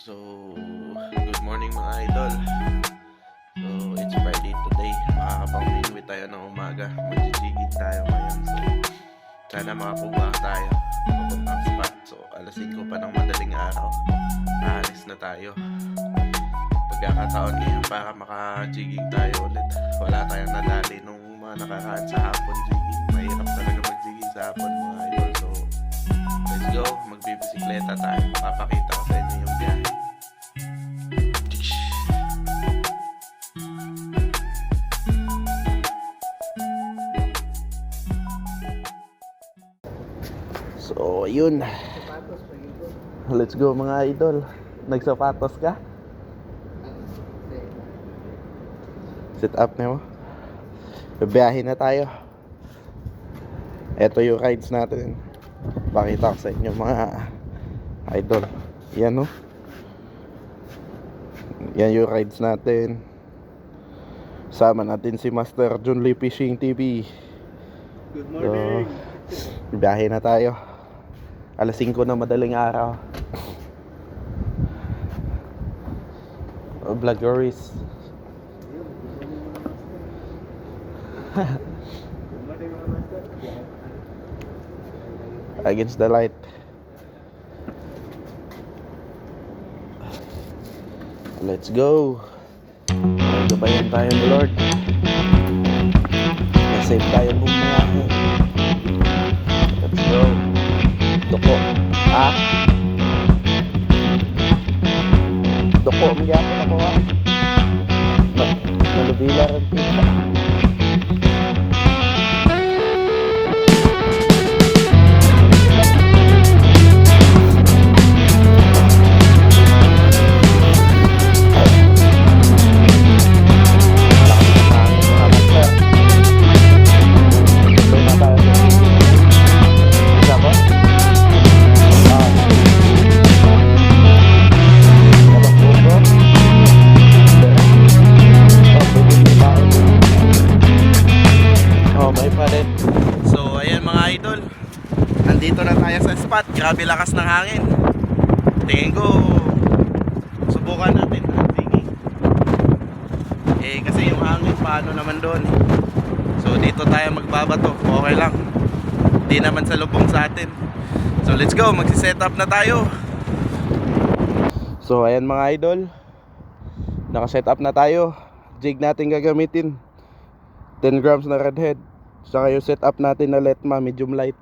So, good morning mga idol. So, it's Friday today. Makakapang-uwi tayo ng umaga. Magjijigit tayo ngayon. So, sana makakuha tayo papuntang spot. So, alas 5 pa ng madaling araw. Maalis na tayo. Pagkakataon ngayon para maka-jigging tayo ulit. Wala tayong nadali nung mga nakaraan sa hapon jigging. Mahirap talaga mag-jigging sa hapon mga idol. So, let's go. Magbibisikleta tayo. Makapakita ko sa inyo yung biyahe. So, yun. Let's go mga idol. Nagsapatos ka? Sit up na mo. Biyahe na tayo. Ito yung rides natin. Pakita ko sa inyo mga idol. Yan no. Yan yung rides natin. Sama natin si Master John Lee Fishing TV. Good morning. So, biyahe na tayo. Alas 5 na madaling araw. Vloggeries. Against the light. Let's go. Gabayan tayo ng Lord. Nasave tayo bumiyahe. Let's go. Doko. Doko magyapon ako malubila rin kita. Nandito na tayo sa spot. Grabe lakas ng hangin. Tingin ko subukan natin ang tingin. Kasi yung hangin paano naman doon. So dito tayo magbabato. Okay lang. Hindi naman sa lubong sa atin. So let's go. Magsi-set up na tayo. So ayan mga idol. Naka-set up na tayo. Jig natin gagamitin. 10 grams na redhead. Saka yung set up natin na letma medium light.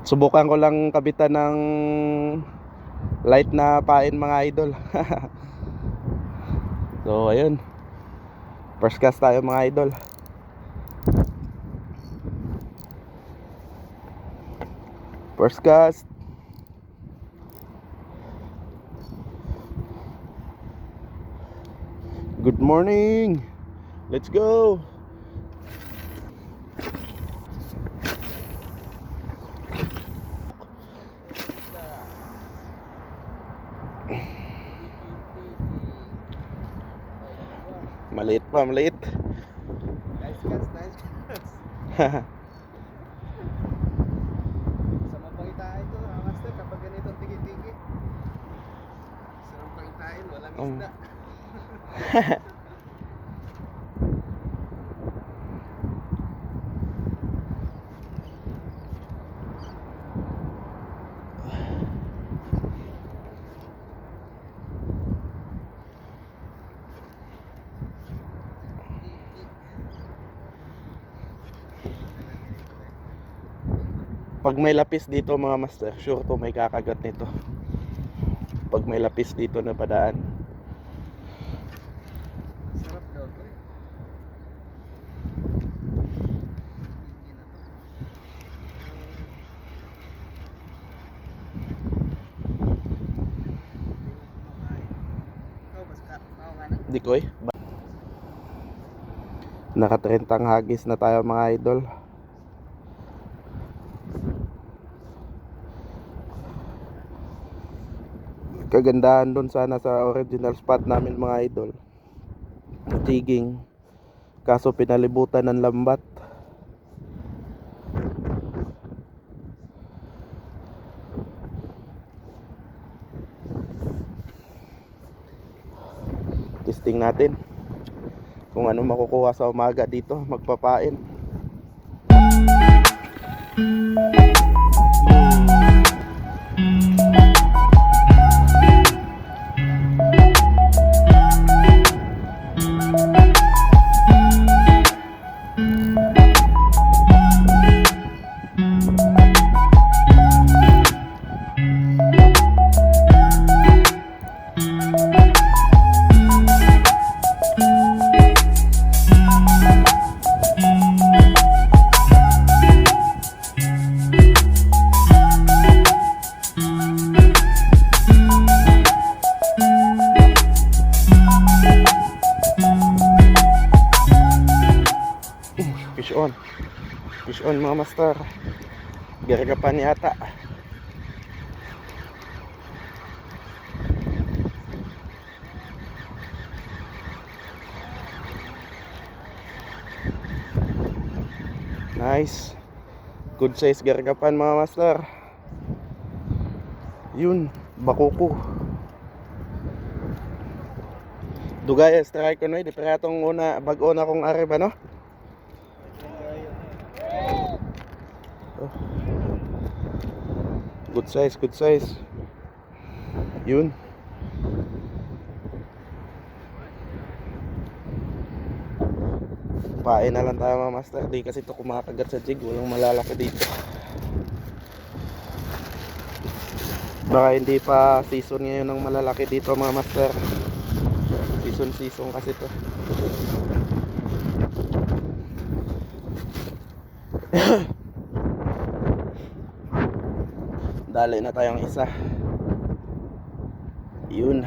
Subukan ko lang kabitan ng light na pain mga idol. So ayun. First cast tayo mga idol. First cast. Good morning. Let's go. Maliit pa, maliit. Nice cuts, nice cuts. Sa mapangitain ito, master, kapag ganito tigi-tigi. Sarang pangitain, walang isda. Pag may lapis dito mga master, sure to may kakagat nito. Pag may lapis dito na padaan. Sarap daw ito. Di ko Nakatrentang hagis na tayo mga idol. Kagandahan doon sana sa original spot namin mga idol, jigging, kaso pinalibutan ng lambat. Testing natin kung ano makukuha sa umaga dito, magpapain. Fish on. Fish on mga master. Gargapan yata. Nice. Good size gargapan mga master. Yun, bakuko. Dugay strike ko no, di pa atong una bag-o na kong are ba no? Oh. Good size, good size. Yun. Pain na lang tayo mga master. Di kasi ito kumakagat sa jig. Walang malalaki dito. Baka hindi pa season ngayon ng malalaki dito mga master. Season kasi to. Dali na tayong isa. Yun.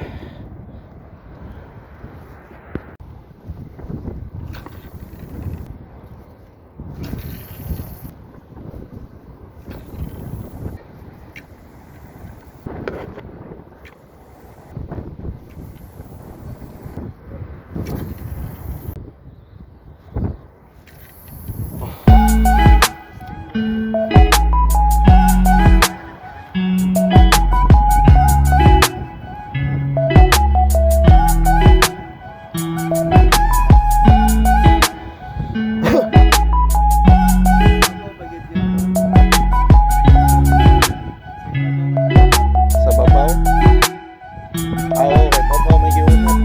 Sa babaw. Oo, kay babaw may giunat.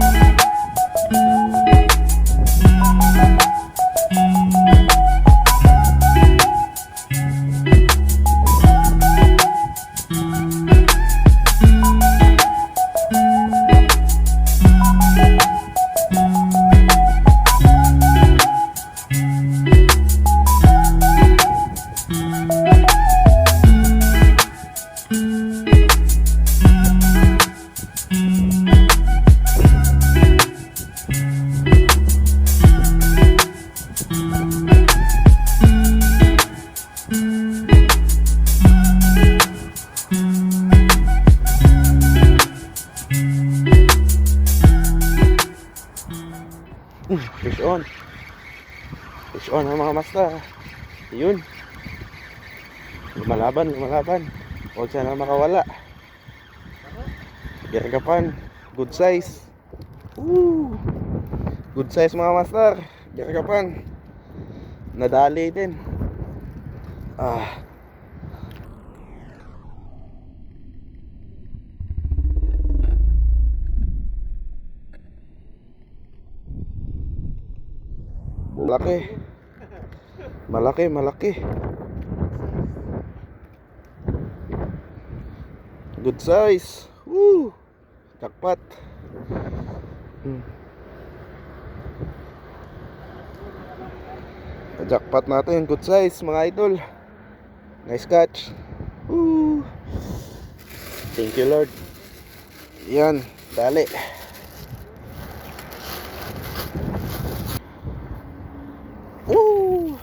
Fish on. Fish on mga master. Yun. Lumalaban, lumalaban. Huwag sana makawala. Gargapan. Good size. Woo. Good size mga master. Gargapan. Nadali din. Ah. Malaki. Malaki, malaki. Good size. Woo! Jackpot. Jackpot natin. Good size mga idol. Nice catch. Woo! Thank you Lord. Yan. Dali. Woo!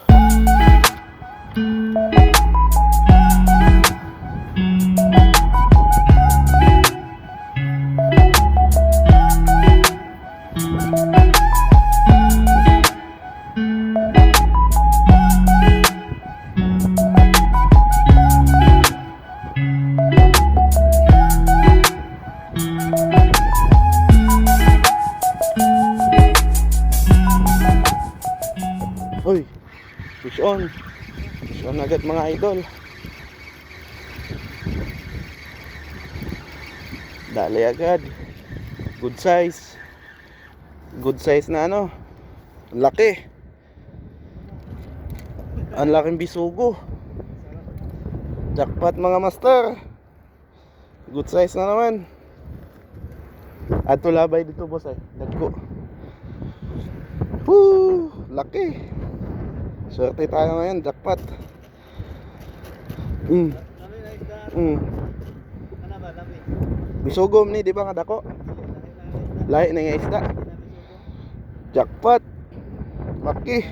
on. Fish on agad mga idol. Dali agad. Good size. Good size na ano. Ang laki. Ang laking bisugo. Jackpot mga master. Good size na naman. At tulabay dito boss ay. Dagko. Woo! Laki. Swerte tayo ngayon. Jackpot. Lami na isda. Mm. Ano ba, lami? Bisugom ni, di ba nga dako? Lahi na nga isda. Jackpot. Laki.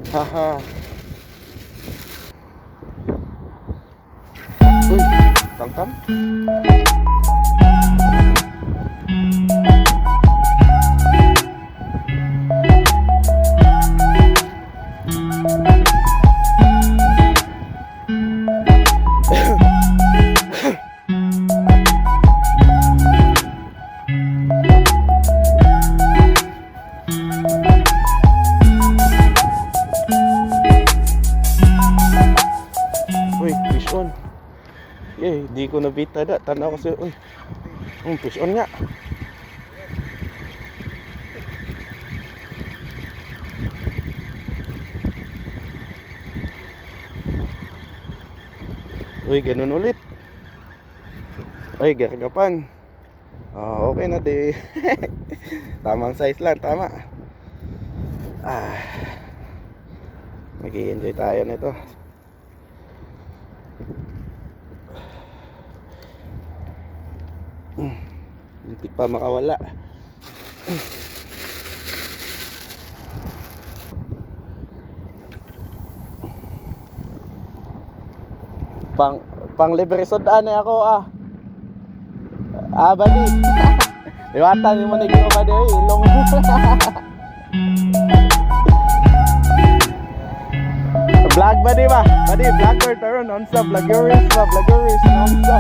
Haha. Uy, tangtam. Uy, fish on. Di ko nabita da. Tanaw kasi, uy. Fish on nga. Uy, ganun ulit. Uy, gargapan. Okay na di. Tamang size lang, tama. Mag-i-enjoy tayo nito. Hindi pa makawala. Pang libre sodaan na ako bali. Iwatan ni mo na gino ba day ilong. Vlog ba di ba? Badi vlogger taron on sa vloggeries on sa.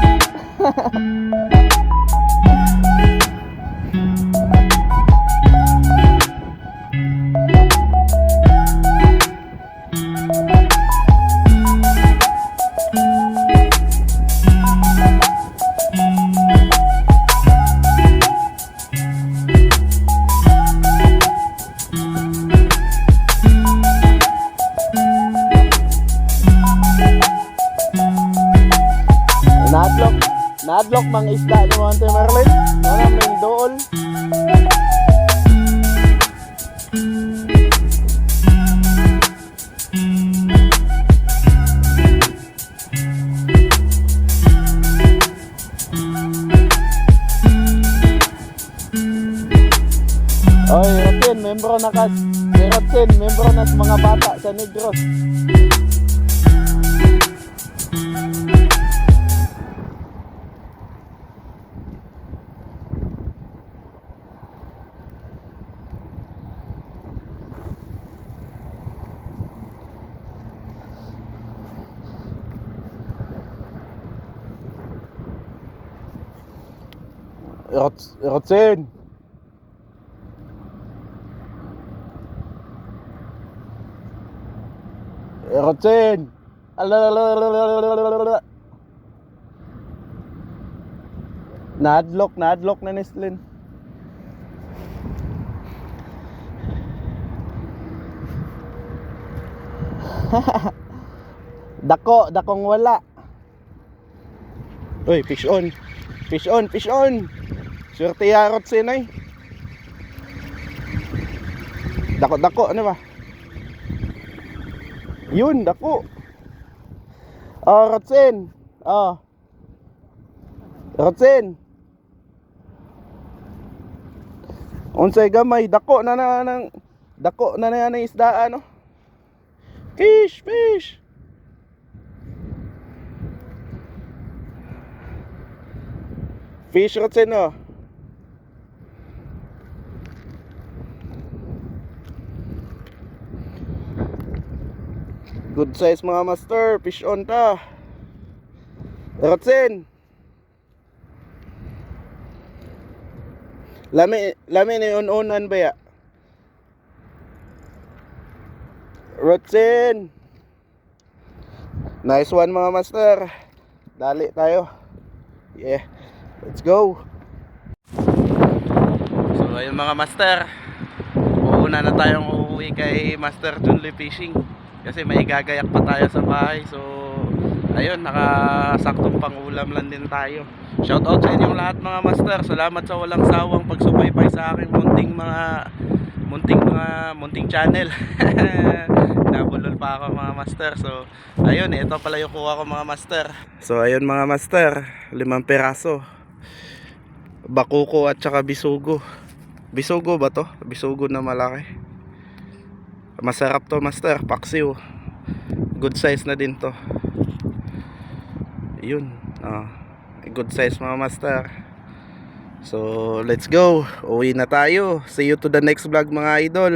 Nadlock mang isda ni Monte Merlin. Wala mang dool. Oy, Rotin, membro na ka. Rotin, membro na sa mga bata sa Negros. Rotsen. Rotsen. Nadlock na Neslin. Dakong wala. Uy, fish on. Swerte yarot sinay. Dako, ano ba? Yun, dako. Rotsen. Rotsen. Unsay gamay, dako na yan ang isda, ano? Fish. Fish Rotsen, Good size mga master, fish on ta. Rotsen. Lami ni on-onan ba ya? Rotsin! Nice one mga master. Dali tayo. Yeah. Let's go. So ayun mga master. Uuna na tayong uuwi kay Master Junley Fishing. Kasi may gagayak pa tayo sa bahay. So ayun, nakasaktong pangulam lang din tayo. Shoutout sa inyong lahat mga master. Salamat sa walang sawang pagsubaybay sa aking munting channel. Nabulol pa ako mga master. So ayun, ito pala yung kuha ko mga master. So ayun mga master, 5 peraso. Bakuko at saka bisugo. Bisugo ba to? Bisugo na malaki. Masarap to master, paksiw. Good size na din to. Yun, good size mga master. So let's go, uwi na tayo. See you to the next vlog mga idol.